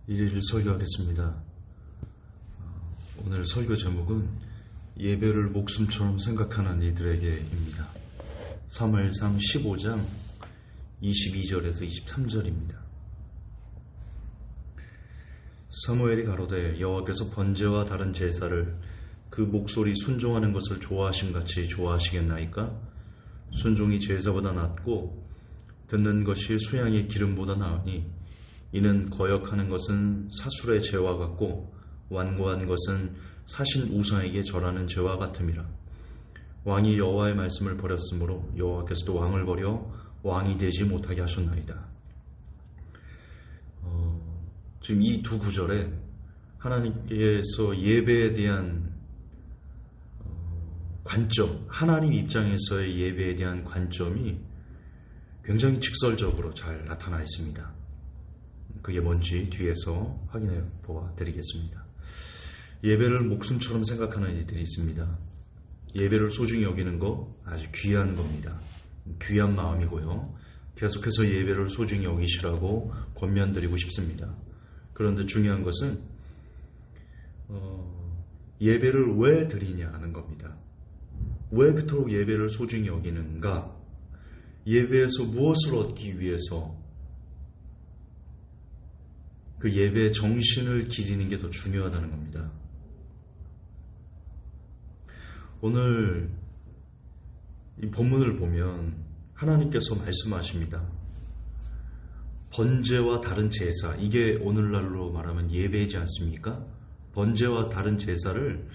일일 설교하겠습니다. 오늘 설교 제목은 예배를 목숨처럼 생각하는 이들에게입니다. 사무엘상 15장 22절에서 23절입니다. 사무엘이 가로되 여호와께서 번제와 다른 제사를 그 목소리 순종하는 것을 좋아하신 같이 좋아하시겠나이까? 순종이 제사보다 낫고 듣는 것이 수양의 기름보다 나으니 이는 거역하는 것은 사술의 죄와 같고 완고한 것은 사신 우상에게 절하는 죄와 같음이라. 왕이 여호와의 말씀을 버렸으므로 여호와께서도 왕을 버려 왕이 되지 못하게 하셨나이다. 지금 이 두 구절에 하나님께서 예배에 대한 관점, 하나님 입장에서의 예배에 대한 관점이 굉장히 직설적으로 잘 나타나 있습니다. 그게 뭔지 뒤에서 확인해 보아 드리겠습니다. 예배를 목숨처럼 생각하는 이들이 있습니다. 예배를 소중히 여기는 거 아주 귀한 겁니다. 귀한 마음이고요. 계속해서 예배를 소중히 여기시라고 권면드리고 싶습니다. 그런데 중요한 것은 예배를 왜 드리냐 하는 겁니다. 왜 그토록 예배를 소중히 여기는가? 예배에서 무엇을 얻기 위해서 그 예배의 정신을 기리는 게 더 중요하다는 겁니다. 오늘 이 본문을 보면 하나님께서 말씀하십니다. 번제와 다른 제사, 이게 오늘날로 말하면 예배이지 않습니까? 번제와 다른 제사를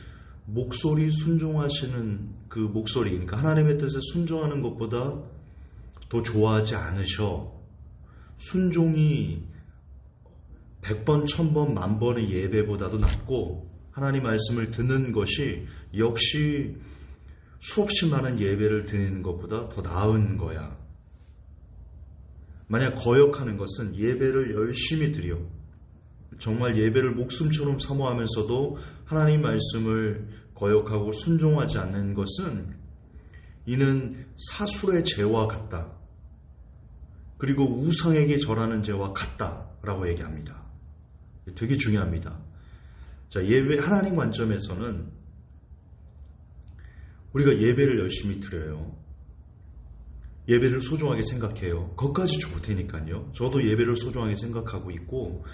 목소리 순종하시는 그 목소리, 그러니까 하나님의 뜻에 순종하는 것보다 더 좋아하지 않으셔. 순종이 100번, 1000번, 1000번의 예배보다도 낫고 하나님 말씀을 듣는 것이 역시 수없이 많은 예배를 드리는 것보다 더 나은 거야. 만약 거역하는 것은 예배를 열심히 드려 정말 예배를 목숨처럼 사모하면서도 하나님 말씀을 거역하고 순종하지 않는 것은 이는 사술의 죄와 같다. 그리고 우상에게 절하는 죄와 같다라고 얘기합니다. 되게 중요합니다. 자, 예배 하나님 관점에서는 우리가 예배를 열심히 드려요. 예배를 소중하게 생각해요. 그것까지 좋다니까요. 저도 예배를 소중하게 생각하고 있고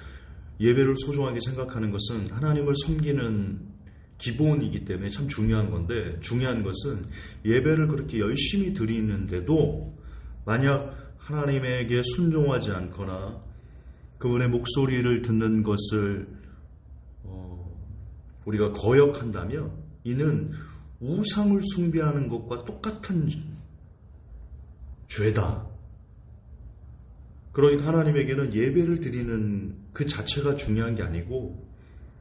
예배를 소중하게 생각하는 것은 하나님을 섬기는 기본이기 때문에 참 중요한 건데 중요한 것은 예배를 그렇게 열심히 드리는데도 만약 하나님에게 순종하지 않거나 그분의 목소리를 듣는 것을 우리가 거역한다면 이는 우상을 숭배하는 것과 똑같은 죄다. 그러니까 하나님에게는 예배를 드리는 그 자체가 중요한 게 아니고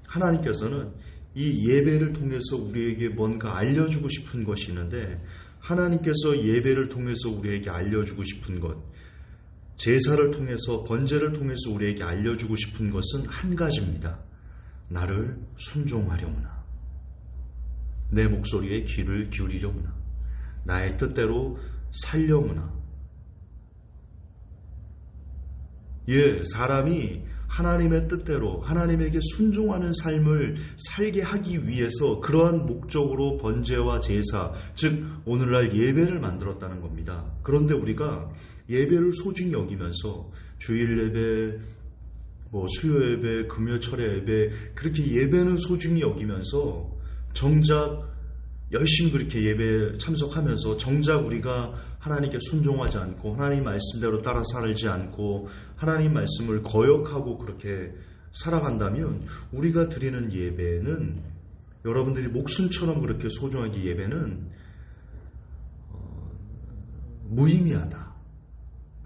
하나님께서는 이 예배를 통해서 우리에게 뭔가 알려주고 싶은 것이 있는데 하나님께서 예배를 통해서 우리에게 알려주고 싶은 것, 제사를 통해서 번제를 통해서 우리에게 알려주고 싶은 것은 한 가지입니다. 나를 순종하려무나, 내 목소리에 귀를 기울이려무나, 나의 뜻대로 살려무나. 사람이 하나님의 뜻대로 하나님에게 순종하는 삶을 살게 하기 위해서 그러한 목적으로 번제와 제사, 즉 오늘날 예배를 만들었다는 겁니다. 그런데 우리가 예배를 소중히 여기면서 주일 예배, 수요 예배, 금요 철야 예배, 그렇게 예배는 소중히 여기면서 정작 열심히 그렇게 예배에 참석하면서 정작 우리가 하나님께 순종하지 않고 하나님 말씀대로 따라 살지 않고 하나님 말씀을 거역하고 그렇게 살아간다면 우리가 드리는 예배는 여러분들이 목숨처럼 그렇게 소중하게 예배는 무의미하다.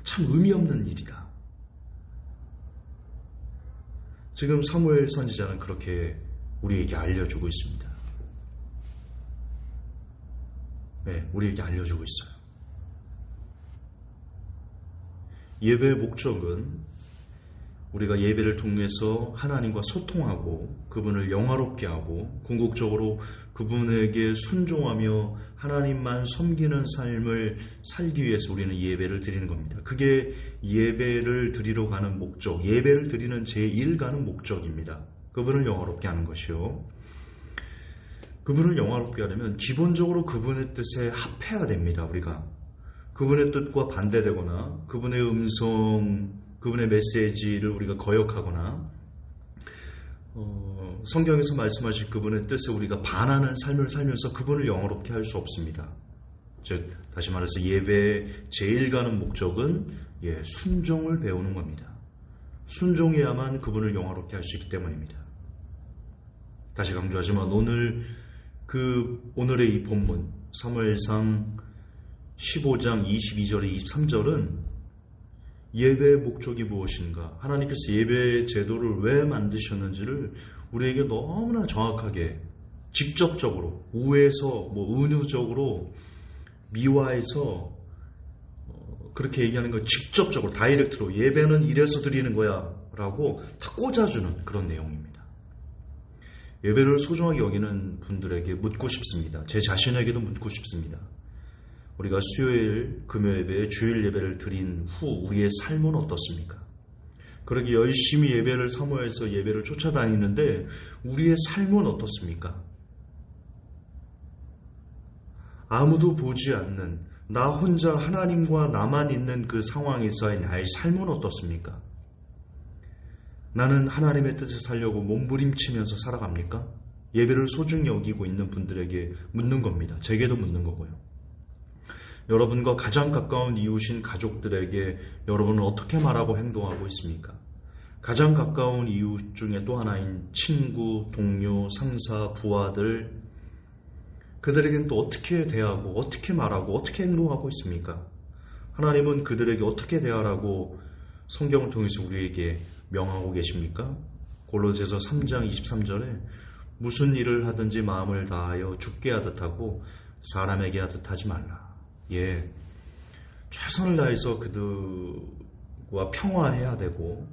참 의미 없는 일이다. 지금 사무엘 선지자는 그렇게 우리에게 알려주고 있습니다. 우리에게 알려주고 있어요. 예배의 목적은 우리가 예배를 통해서 하나님과 소통하고 그분을 영화롭게 하고 궁극적으로 그분에게 순종하며 하나님만 섬기는 삶을 살기 위해서 우리는 예배를 드리는 겁니다. 그게 예배를 드리러 가는 목적, 예배를 드리는 제1 가는 목적입니다. 그분을 영화롭게 하는 것이요. 그분을 영화롭게 하려면 기본적으로 그분의 뜻에 합해야 됩니다. 우리가 그분의 뜻과 반대되거나 그분의 음성, 그분의 메시지를 우리가 거역하거나 성경에서 말씀하신 그분의 뜻에 우리가 반하는 삶을 살면서 그분을 영화롭게 할 수 없습니다. 즉 다시 말해서 예배의 제일 가는 목적은 순종을 배우는 겁니다. 순종해야만 그분을 영화롭게 할 수 있기 때문입니다. 다시 강조하지만 오늘의 이 본문 사무엘상 15장 22절에 23절은 예배의 목적이 무엇인가, 하나님께서 예배 제도를 왜 만드셨는지를 우리에게 너무나 정확하게 직접적으로 우에서 은유적으로 미화해서 그렇게 얘기하는 걸 직접적으로 다이렉트로 예배는 이래서 드리는 거야 라고 다 꽂아주는 그런 내용입니다. 예배를 소중하게 여기는 분들에게 묻고 싶습니다. 제 자신에게도 묻고 싶습니다. 우리가 수요일, 금요예배, 주일 예배를 드린 후 우리의 삶은 어떻습니까? 그렇게 열심히 예배를 사모해서 예배를 쫓아다니는데 우리의 삶은 어떻습니까? 아무도 보지 않는 나 혼자 하나님과 나만 있는 그 상황에서의 나의 삶은 어떻습니까? 나는 하나님의 뜻을 살려고 몸부림치면서 살아갑니까? 예배를 소중히 여기고 있는 분들에게 묻는 겁니다. 제게도 묻는 거고요. 여러분과 가장 가까운 이웃인 가족들에게 여러분은 어떻게 말하고 행동하고 있습니까? 가장 가까운 이웃 중에 또 하나인 친구, 동료, 상사, 부하들, 그들에게는 또 어떻게 대하고 어떻게 말하고 어떻게 행동하고 있습니까? 하나님은 그들에게 어떻게 대하라고 성경을 통해서 우리에게 명하고 계십니까? 골로새서 3장 23절에 무슨 일을 하든지 마음을 다하여 주께 하듯 하고 사람에게 하듯 하지 말라. 최선을 다해서 그들과 평화해야 되고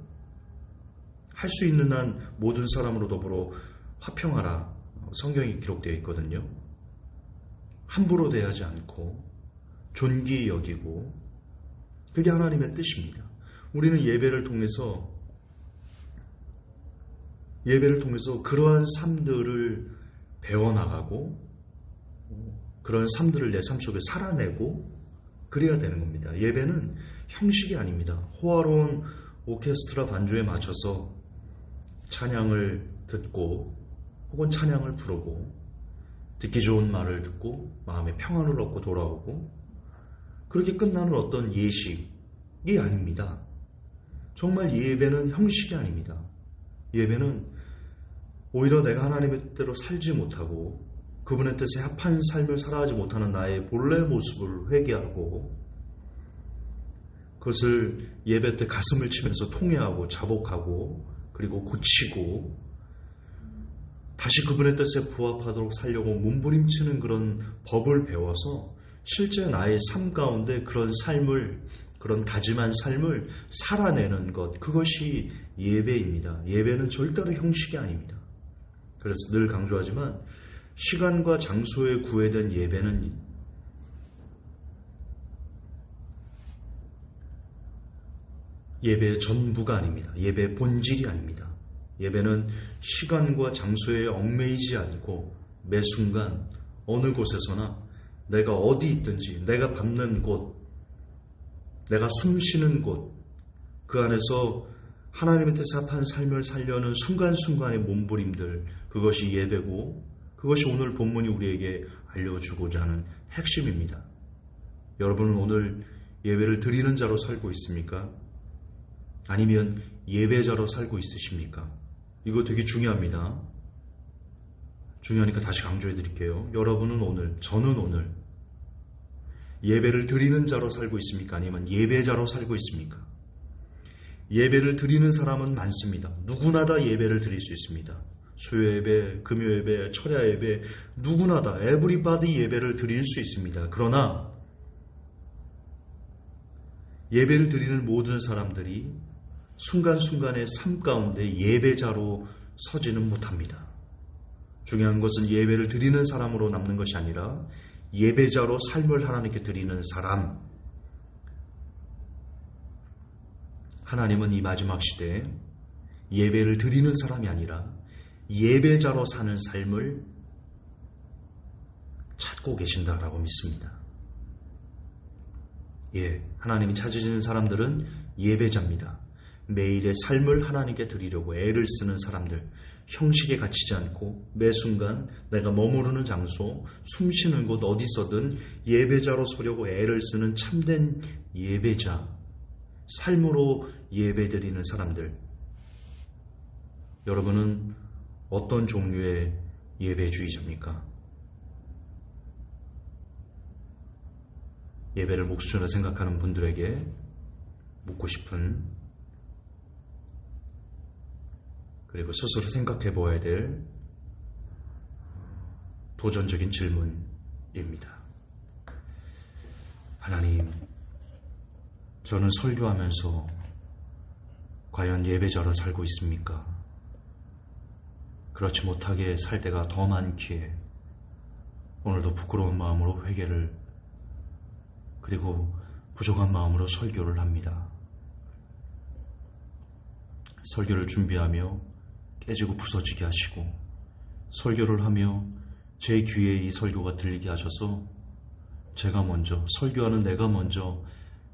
할 수 있는 한 모든 사람으로 더불어 화평하라. 성경이 기록되어 있거든요. 함부로 대하지 않고 존귀히 여기고 그게 하나님의 뜻입니다. 우리는 예배를 통해서 그러한 삶들을 배워나가고 그런 삶들을 내 삶 속에 살아내고 그래야 되는 겁니다. 예배는 형식이 아닙니다. 호화로운 오케스트라 반주에 맞춰서 찬양을 듣고 혹은 찬양을 부르고 듣기 좋은 말을 듣고 마음의 평안을 얻고 돌아오고 그렇게 끝나는 어떤 예식이 아닙니다. 정말 예배는 형식이 아닙니다. 예배는 오히려 내가 하나님의 뜻대로 살지 못하고 그분의 뜻에 합한 삶을 살아가지 못하는 나의 본래 모습을 회개하고 그것을 예배 때 가슴을 치면서 통회하고 자복하고 그리고 고치고 다시 그분의 뜻에 부합하도록 살려고 몸부림치는 그런 법을 배워서 실제 나의 삶 가운데 그런 삶을, 그런 다짐한 삶을 살아내는 것, 그것이 예배입니다. 예배는 절대로 형식이 아닙니다. 그래서 늘 강조하지만 시간과 장소에 구애된 예배는 예배의 전부가 아닙니다. 예배의 본질이 아닙니다. 예배는 시간과 장소에 얽매이지 않고 매 순간 어느 곳에서나 내가 어디 있든지 내가 밟는 곳, 내가 숨쉬는 곳, 그 안에서 하나님의 뜻에 합한 삶을 살려는 순간순간의 몸부림들, 그것이 예배고 그것이 오늘 본문이 우리에게 알려주고자 하는 핵심입니다. 여러분은 오늘 예배를 드리는 자로 살고 있습니까? 아니면 예배자로 살고 있으십니까? 이거 되게 중요합니다. 중요하니까 다시 강조해 드릴게요. 여러분은 오늘, 저는 오늘 예배를 드리는 자로 살고 있습니까? 아니면 예배자로 살고 있습니까? 예배를 드리는 사람은 많습니다. 누구나 다 예배를 드릴 수 있습니다. 수요예배, 금요예배, 철야예배, 누구나 다 에브리바디 예배를 드릴 수 있습니다. 그러나 예배를 드리는 모든 사람들이 순간순간의 삶 가운데 예배자로 서지는 못합니다. 중요한 것은 예배를 드리는 사람으로 남는 것이 아니라 예배자로 삶을 하나님께 드리는 사람. 하나님은 이 마지막 시대에 예배를 드리는 사람이 아니라 예배자로 사는 삶을 찾고 계신다라고 믿습니다. 하나님이 찾으시는 사람들은 예배자입니다. 매일의 삶을 하나님께 드리려고 애를 쓰는 사람들, 형식에 갇히지 않고 매 순간 내가 머무르는 장소, 숨쉬는 곳 어디서든 예배자로 서려고 애를 쓰는 참된 예배자, 삶으로 예배드리는 사람들. 여러분은 어떤 종류의 예배주의자입니까? 예배를 목숨처럼 생각하는 분들에게 묻고 싶은, 그리고 스스로 생각해 보아야 될 도전적인 질문입니다. 하나님, 저는 설교하면서 과연 예배자로 살고 있습니까? 그렇지 못하게 살 때가 더 많기에 오늘도 부끄러운 마음으로 회개를, 그리고 부족한 마음으로 설교를 합니다. 설교를 준비하며 깨지고 부서지게 하시고, 설교를 하며 제 귀에 이 설교가 들리게 하셔서 제가 먼저, 설교하는 내가 먼저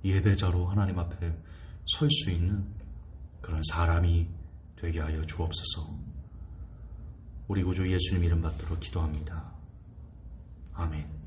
예배자로 하나님 앞에 설 수 있는 그런 사람이 되게 하여 주옵소서. 우리 구주 예수님 이름 받들어 기도합니다. 아멘.